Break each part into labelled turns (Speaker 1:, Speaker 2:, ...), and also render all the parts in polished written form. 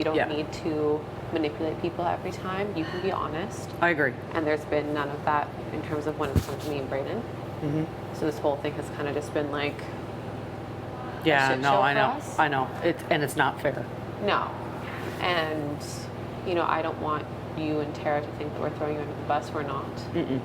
Speaker 1: You don't
Speaker 2: Yeah.
Speaker 1: need to manipulate people every time. You can be honest.
Speaker 2: I agree.
Speaker 1: And there's been none of that in terms of when it's come to me and Brayden.
Speaker 2: Mm-hmm.
Speaker 1: So this whole thing has kind of just been like,
Speaker 2: Yeah,
Speaker 1: shit
Speaker 2: no,
Speaker 1: show
Speaker 2: I
Speaker 1: for
Speaker 2: know.
Speaker 1: us.
Speaker 2: I know. It's not fair.
Speaker 1: no. And, you know, I don't want you and Tara to think that we're throwing you under the bus. We're not.
Speaker 2: Mm-mm.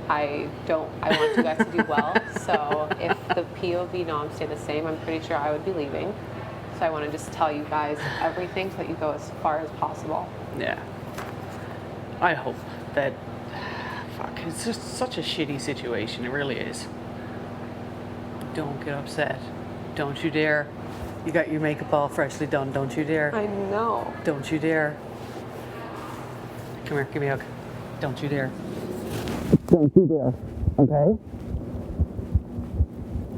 Speaker 1: I want you guys to do well. So if the POV norms stay the same, I'm pretty sure I would be leaving. So I want to just tell you guys everything so that you go as far as possible.
Speaker 2: Yeah. I hope that. Fuck, it's just such a shitty situation. It really is. Don't get upset. Don't you dare. You got your makeup all freshly done. Don't you dare.
Speaker 1: I know.
Speaker 2: Don't you dare. Come here, give me a hug. Don't you dare. Don't you dare. Okay?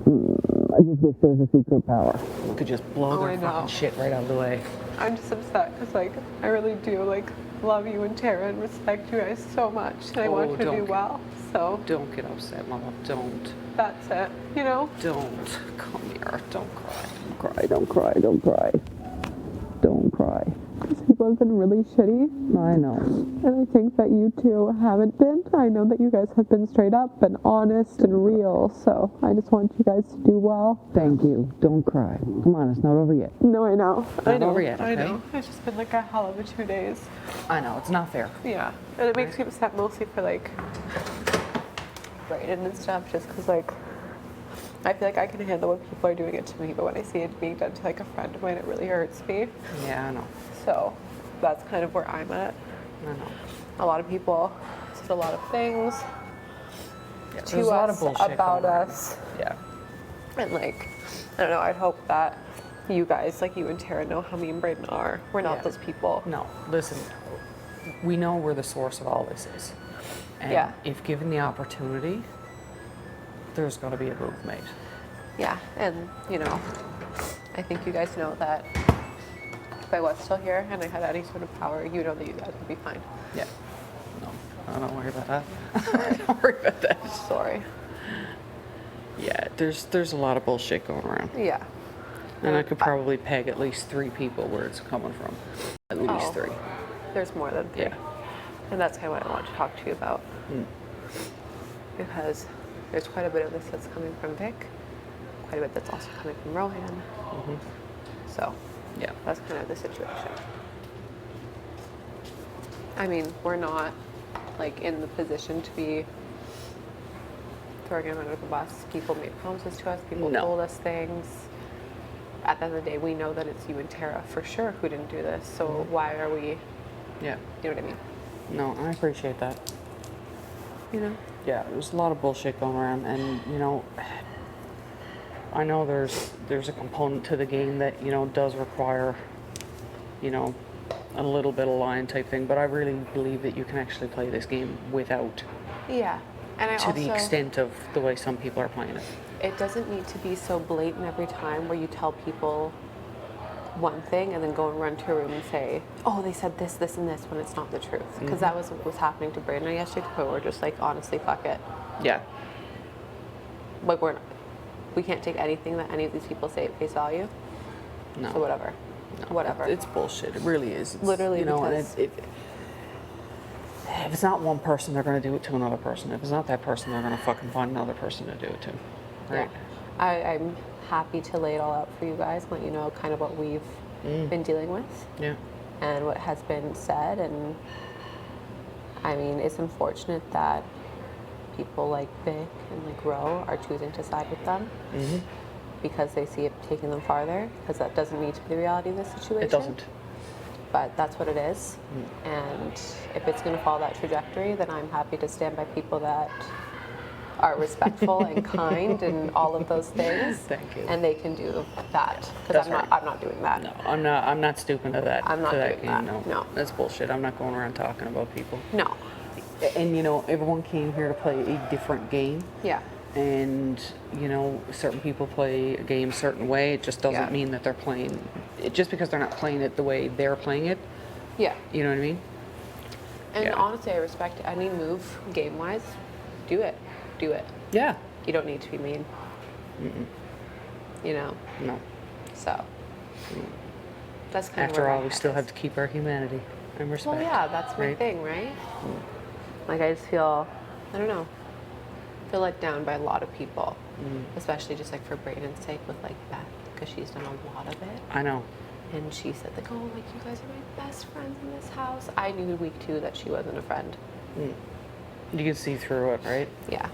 Speaker 2: I just wish there was a secret power. You could just blow
Speaker 1: I
Speaker 2: their
Speaker 1: know.
Speaker 2: fucking shit right out of the way.
Speaker 1: I'm just upset because, like, I really do, like, love you and Tara and respect you guys so much. And I want you to do
Speaker 2: don't.
Speaker 1: well. So
Speaker 2: Don't get upset, Mama. Don't.
Speaker 1: that's it, you know?
Speaker 2: Don't. Come here. Don't cry. Don't cry. Don't cry. Don't cry. Don't cry.
Speaker 1: These people have been really shitty.
Speaker 2: I know.
Speaker 1: And I think that you two haven't been. I know that you guys have been straight up and honest and real. So I just want you guys to do well.
Speaker 2: Thank you. Don't cry. Come on, it's not over yet.
Speaker 1: No, I know.
Speaker 2: Not over yet,
Speaker 1: I
Speaker 2: okay?
Speaker 1: know. It's just been like a hell of a 2 days.
Speaker 2: I know, it's not fair.
Speaker 1: Yeah. And it makes me upset mostly for, like, Brayden and stuff, just because, like, I feel like I can handle when people are doing it to me, but when I see it being done to, like, a friend of mine, it really hurts me.
Speaker 2: Yeah, I know.
Speaker 1: So that's kind of where I'm at.
Speaker 2: I know.
Speaker 1: A lot of people said a lot of things
Speaker 2: Yeah, there's
Speaker 1: to
Speaker 2: a lot of
Speaker 1: us
Speaker 2: bullshit
Speaker 1: about
Speaker 2: going on.
Speaker 1: us.
Speaker 2: Yeah.
Speaker 1: And, like, I don't know, I'd hope that you guys, like you and Tara, know how me and Brayden are. We're not
Speaker 2: Yeah.
Speaker 1: those people.
Speaker 2: No, listen, we know where the source of all this is. And
Speaker 1: Yeah.
Speaker 2: if given the opportunity, there's got to be a move made.
Speaker 1: Yeah, and, you know, I think you guys know that if I was still here and I had any sort of power, you know that you guys would be fine.
Speaker 2: Yeah. No, I don't worry about that. Don't worry about that.
Speaker 1: Sorry.
Speaker 2: Yeah, there's a lot of bullshit going around.
Speaker 1: Yeah.
Speaker 2: And I could probably peg at least 3 people where it's coming from. At least
Speaker 1: Oh.
Speaker 2: 3.
Speaker 1: There's more than 3.
Speaker 2: Yeah.
Speaker 1: And that's kind of what I want to talk to you about.
Speaker 2: Mm.
Speaker 1: Because there's quite a bit of this that's coming from Vic, quite a bit that's also coming from Rohan.
Speaker 2: Mm-hmm.
Speaker 1: So
Speaker 2: Yeah.
Speaker 1: that's kind of the situation. I mean, we're not, like, in the position to be throwing him under the bus. People made promises to us. People
Speaker 2: No.
Speaker 1: told us things. At the end of the day, we know that it's you and Tara for sure who didn't do this. So why are we,
Speaker 2: Yeah.
Speaker 1: you know what I mean?
Speaker 2: No, I appreciate that.
Speaker 1: You know?
Speaker 2: Yeah, there's a lot of bullshit going around, and you know, I know there's a component to the game that does require, a little bit of line type thing. But I really believe that you can actually play this game without,
Speaker 1: Yeah. And I
Speaker 2: to
Speaker 1: also,
Speaker 2: the extent of the way some people are playing it.
Speaker 1: it doesn't need to be so blatant every time where you tell people one thing and then go and run to a room and say, oh, they said this, this, and this, when it's not the truth. Because that was what was happening to Brayden and I yesterday, to the point where we're just like, honestly, fuck it.
Speaker 2: Yeah.
Speaker 1: Like, we can't take anything that any of these people say at face value.
Speaker 2: No.
Speaker 1: So whatever.
Speaker 2: No,
Speaker 1: Whatever.
Speaker 2: It's bullshit. It really is. It's,
Speaker 1: Literally,
Speaker 2: and
Speaker 1: because-
Speaker 2: if it's not one person, they're going to do it to another person. If it's not that person, they're going to fucking find another person to do it to. Right?
Speaker 1: Yeah. I'm happy to lay it all out for you guys, let you know kind of what we've been dealing with
Speaker 2: Yeah.
Speaker 1: and what has been said. And I mean, it's unfortunate that people like Vic and like Ro are choosing to side with them because they see it taking them farther, because that doesn't need to be the reality of this situation.
Speaker 2: It doesn't.
Speaker 1: But that's what it is. And if it's going to follow that trajectory, then I'm happy to stand by people that are respectful and kind and all of those things.
Speaker 2: Thank you.
Speaker 1: And they can do that, because
Speaker 2: That's
Speaker 1: I'm not.
Speaker 2: right.
Speaker 1: I'm not doing that.
Speaker 2: No, I'm not stooping to that.
Speaker 1: I'm not
Speaker 2: to that
Speaker 1: doing
Speaker 2: game.
Speaker 1: that.
Speaker 2: No.
Speaker 1: No.
Speaker 2: That's bullshit. I'm not going around talking about people.
Speaker 1: No.
Speaker 2: And everyone came here to play a different game.
Speaker 1: Yeah.
Speaker 2: And certain people play a game a certain way. It just doesn't
Speaker 1: Yeah.
Speaker 2: mean that they're playing it just because they're not playing it the way they're playing it.
Speaker 1: Yeah.
Speaker 2: You know what I mean?
Speaker 1: And
Speaker 2: Yeah.
Speaker 1: honestly, I respect any move game-wise. Do it. Do it.
Speaker 2: Yeah.
Speaker 1: You don't need to be mean. You know.
Speaker 2: No.
Speaker 1: So. That's kind of
Speaker 2: After
Speaker 1: where
Speaker 2: all,
Speaker 1: my
Speaker 2: we
Speaker 1: head
Speaker 2: still
Speaker 1: is.
Speaker 2: have to keep our humanity and respect.
Speaker 1: Well, yeah, that's my
Speaker 2: right?
Speaker 1: thing, right? Like, I just feel, I don't know, feel let down by a lot of people, especially just like for Braden's sake with like Beth, because she's done a lot of it.
Speaker 2: I know.
Speaker 1: And she said like, oh, like you guys are my best friends in this house. I knew week 2 that she wasn't a friend.
Speaker 2: You can see through it, right?
Speaker 1: Yeah.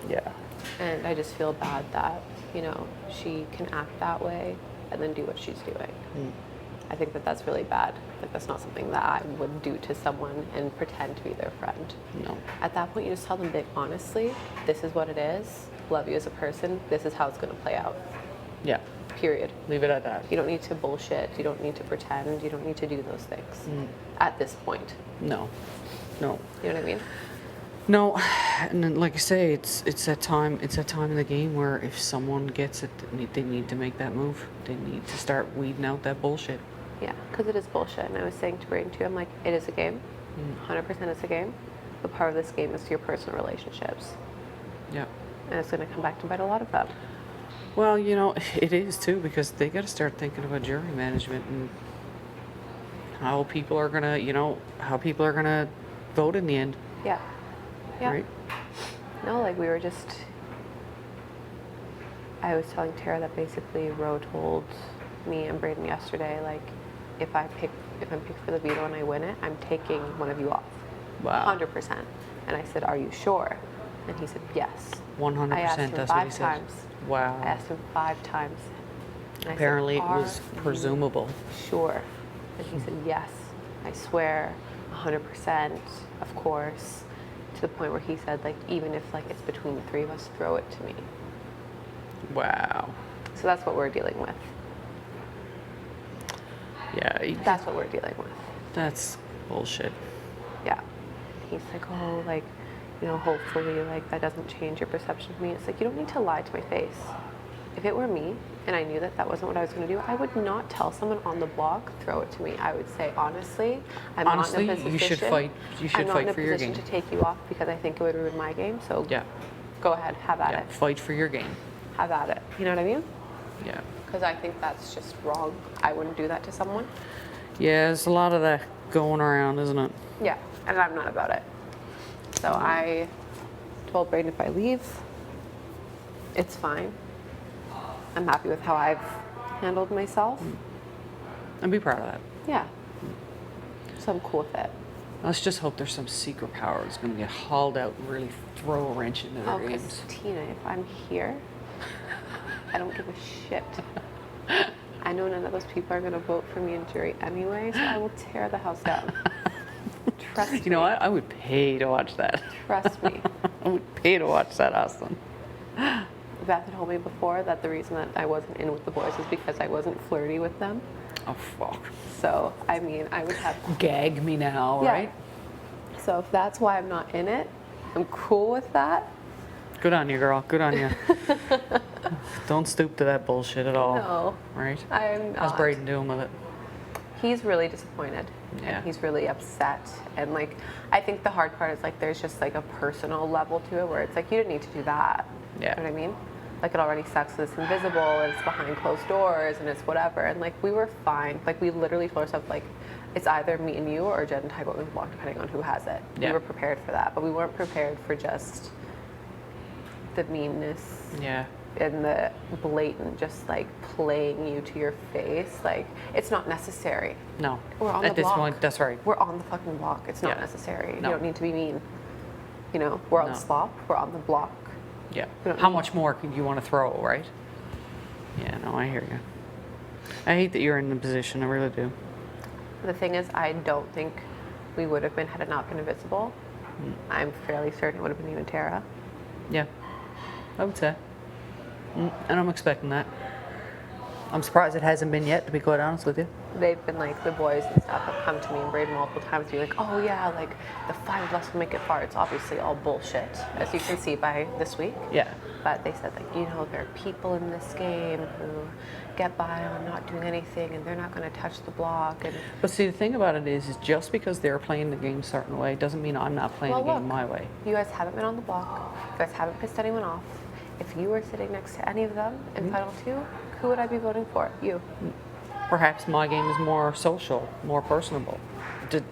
Speaker 2: Yeah.
Speaker 1: And I just feel bad that, you know, she can act that way and then do what she's doing. I think that that's really bad. Like, that's not something that I would do to someone and pretend to be their friend.
Speaker 2: No.
Speaker 1: At that point, you just tell them, big, honestly, this is what it is. Love you as a person. This is how it's going to play out.
Speaker 2: Yeah.
Speaker 1: Period.
Speaker 2: Leave it at that.
Speaker 1: You don't need to bullshit. You don't need to pretend. You don't need to do those things at this point.
Speaker 2: No. No.
Speaker 1: You know what I mean?
Speaker 2: No, and then, like I say, it's that time. It's that time in the game where if someone gets it, they need to make that move. They need to start weeding out that bullshit.
Speaker 1: Yeah, because it is bullshit. And I was saying to Braden too, I'm like, it is a game. 100% it's a game. But part of this game is your personal relationships.
Speaker 2: Yeah.
Speaker 1: And it's going to come back to bite a lot of them.
Speaker 2: Well, you know, it is too, because they got to start thinking about jury management and how people are gonna, how people are gonna vote in the end.
Speaker 1: Yeah. Yeah.
Speaker 2: Right.
Speaker 1: No, like we were just. I was telling Tara that basically Ro told me and Braden yesterday, like, if I'm picked for the veto and I win it, I'm taking one of you off.
Speaker 2: Wow.
Speaker 1: 100%. And I said, are you sure? And he said, yes.
Speaker 2: 100%.
Speaker 1: I asked him
Speaker 2: That's what he
Speaker 1: 5
Speaker 2: said.
Speaker 1: times.
Speaker 2: Wow.
Speaker 1: I asked him 5 times. And I
Speaker 2: Apparently,
Speaker 1: said,
Speaker 2: it was
Speaker 1: "Are
Speaker 2: presumable.
Speaker 1: you sure?" And he said, yes. I swear, 100%, of course. To the point where he said, like, even if like it's between the 3 of us, throw it to me.
Speaker 2: Wow.
Speaker 1: So that's what we're dealing with.
Speaker 2: Yeah.
Speaker 1: That's what we're dealing with.
Speaker 2: That's bullshit.
Speaker 1: Yeah. He's like, oh, like, hopefully, like, that doesn't change your perception of me. It's like, you don't need to lie to my face. If it were me, and I knew that that wasn't what I was going to do, I would not tell someone on the block, throw it to me. I would say, honestly, I'm not in a position.
Speaker 2: You should fight. You should fight for your game.
Speaker 1: I'm not in a position to take you off because I think it would ruin my game. So
Speaker 2: Yeah.
Speaker 1: go ahead, have at
Speaker 2: Yeah.
Speaker 1: it.
Speaker 2: Fight for your game.
Speaker 1: Have at it. You know what I mean?
Speaker 2: Yeah.
Speaker 1: Because I think that's just wrong. I wouldn't do that to someone.
Speaker 2: Yeah, there's a lot of that going around, isn't it?
Speaker 1: Yeah, and I'm not about it. So I told Braden if I leave, it's fine. I'm happy with how I've handled myself.
Speaker 2: And be proud of that.
Speaker 1: Yeah. So I'm cool with it.
Speaker 2: Let's just hope there's some secret power that's going to get hauled out and really throw a wrench into their
Speaker 1: Oh, because
Speaker 2: games.
Speaker 1: Tina, if I'm here, I don't give a shit. I know none of those people are going to vote for me in jury anyway, so I will tear the house down. Trust me.
Speaker 2: You know what? I would pay to watch that.
Speaker 1: Trust me.
Speaker 2: I would pay to watch that, Austin.
Speaker 1: Beth had told me before that the reason that I wasn't in with the boys is because I wasn't flirty with them.
Speaker 2: Oh, fuck.
Speaker 1: So, I mean, I would have...
Speaker 2: Gag me now,
Speaker 1: Yeah.
Speaker 2: right?
Speaker 1: So if that's why I'm not in it, I'm cool with that.
Speaker 2: Good on you, girl. Good on you. Don't stoop to that bullshit at all.
Speaker 1: No,
Speaker 2: Right?
Speaker 1: I'm
Speaker 2: How's
Speaker 1: not.
Speaker 2: Braden doing with it?
Speaker 1: He's really disappointed.
Speaker 2: Yeah.
Speaker 1: And he's really upset. And like, I think the hard part is like, there's just like a personal level to it where it's like, you didn't need to do that.
Speaker 2: Yeah.
Speaker 1: You know what I mean? Like, it already sucks that it's invisible and it's behind closed doors and it's whatever. And like, we were fine. Like, we literally told ourselves like, it's either me and you or Jen and Ty going to walk, depending on who has it.
Speaker 2: Yeah.
Speaker 1: We were prepared for that, but we weren't prepared for just the meanness
Speaker 2: Yeah.
Speaker 1: and the blatant just like playing you to your face. Like, it's not necessary.
Speaker 2: No.
Speaker 1: We're on
Speaker 2: At
Speaker 1: the
Speaker 2: this
Speaker 1: block.
Speaker 2: point, that's right.
Speaker 1: We're on the fucking block. It's not
Speaker 2: Yeah.
Speaker 1: necessary.
Speaker 2: No.
Speaker 1: You don't need to be mean. You know, we're on
Speaker 2: No.
Speaker 1: slop. We're on the block.
Speaker 2: Yeah.
Speaker 1: We don't
Speaker 2: How
Speaker 1: need-
Speaker 2: much more can you want to throw, right? Yeah, no, I hear you. I hate that you're in the position. I really do.
Speaker 1: The thing is, I don't think we would have been had it not been invisible. I'm fairly certain it would have been you and Tara.
Speaker 2: Yeah. I would say. And I'm expecting that. I'm surprised it hasn't been yet, to be quite honest with you.
Speaker 1: They've been like, the boys and stuff have come to me and Braden multiple times to be like, oh yeah, like the 5 of us will make it far. It's obviously all bullshit, as you can see by this week.
Speaker 2: Yeah.
Speaker 1: But they said, like, there are people in this game who get by on not doing anything and they're not going to touch the block. And
Speaker 2: But see, the thing about it is just because they're playing the game a certain way doesn't mean I'm not playing
Speaker 1: Well,
Speaker 2: the game
Speaker 1: look.
Speaker 2: my way.
Speaker 1: you guys haven't been on the block. You guys haven't pissed anyone off. If you were sitting next to any of them in Final 2, who would I be voting for? You.
Speaker 2: perhaps my game is more social, more personable.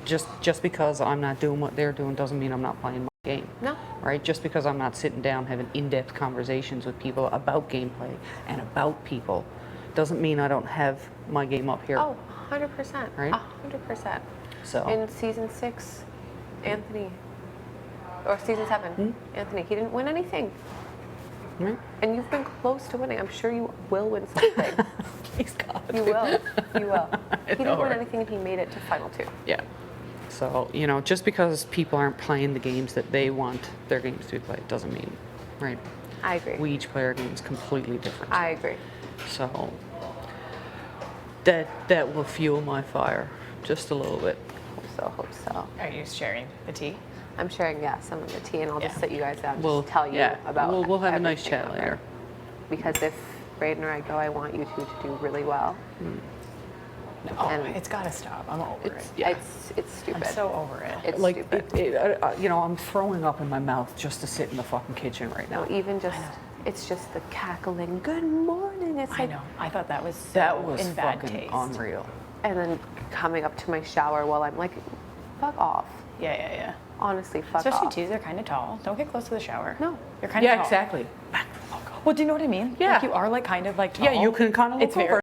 Speaker 2: Just because I'm not doing what they're doing doesn't mean I'm not playing my game.
Speaker 1: No.
Speaker 2: Right? Just because I'm not sitting down having in-depth conversations with people about gameplay and about people doesn't mean I don't have my game up here.
Speaker 1: Oh, 100%.
Speaker 2: Right?
Speaker 1: 100%.
Speaker 2: So
Speaker 1: In season 6, Anthony, or season 7, Anthony, he didn't win anything.
Speaker 2: right?
Speaker 1: And you've been close to winning. I'm sure you will win something.
Speaker 2: Please God.
Speaker 1: You will. You will. He
Speaker 2: know,
Speaker 1: didn't win
Speaker 2: right?
Speaker 1: anything and he made it to final 2.
Speaker 2: Yeah. So, you know, just because people aren't playing the games that they want their games to be played doesn't mean, right?
Speaker 1: I agree.
Speaker 2: We each play our games completely different.
Speaker 1: I agree.
Speaker 2: So that will fuel my fire just a little bit.
Speaker 1: Hope so.
Speaker 3: Are you sharing the tea?
Speaker 1: I'm sharing, some of the tea, and I'll just
Speaker 3: Yeah.
Speaker 1: sit you guys down and
Speaker 2: We'll
Speaker 1: just tell you
Speaker 2: yeah,
Speaker 1: about
Speaker 2: we'll have a nice
Speaker 1: everything
Speaker 2: chat
Speaker 1: on there.
Speaker 2: later.
Speaker 1: Because if Braden or I go, I want you two to do really well.
Speaker 3: No,
Speaker 1: And
Speaker 3: it's got to stop. I'm over it.
Speaker 2: Yeah.
Speaker 1: It's stupid.
Speaker 3: I'm so over it.
Speaker 1: It's
Speaker 2: Like,
Speaker 1: stupid.
Speaker 2: you know, I'm throwing up in my mouth just to sit in the fucking kitchen right now.
Speaker 1: No, even just, it's just the cackling, good morning. It's
Speaker 3: I
Speaker 1: like,
Speaker 3: know. I thought that was so
Speaker 2: That was
Speaker 3: in bad
Speaker 2: fucking
Speaker 3: taste.
Speaker 2: unreal.
Speaker 1: and then coming up to my shower while I'm like, fuck off.
Speaker 3: Yeah.
Speaker 1: Honestly, fuck
Speaker 3: Especially
Speaker 1: off.
Speaker 3: too, they're kind of tall. Don't get close to the shower.
Speaker 1: No.
Speaker 3: You're kind of
Speaker 2: Yeah,
Speaker 3: tall.
Speaker 2: exactly.
Speaker 3: Well, do you know what I mean?
Speaker 2: Yeah.
Speaker 3: Like you are like kind of like tall.
Speaker 2: Yeah, you can kind of look
Speaker 3: It's very
Speaker 2: over.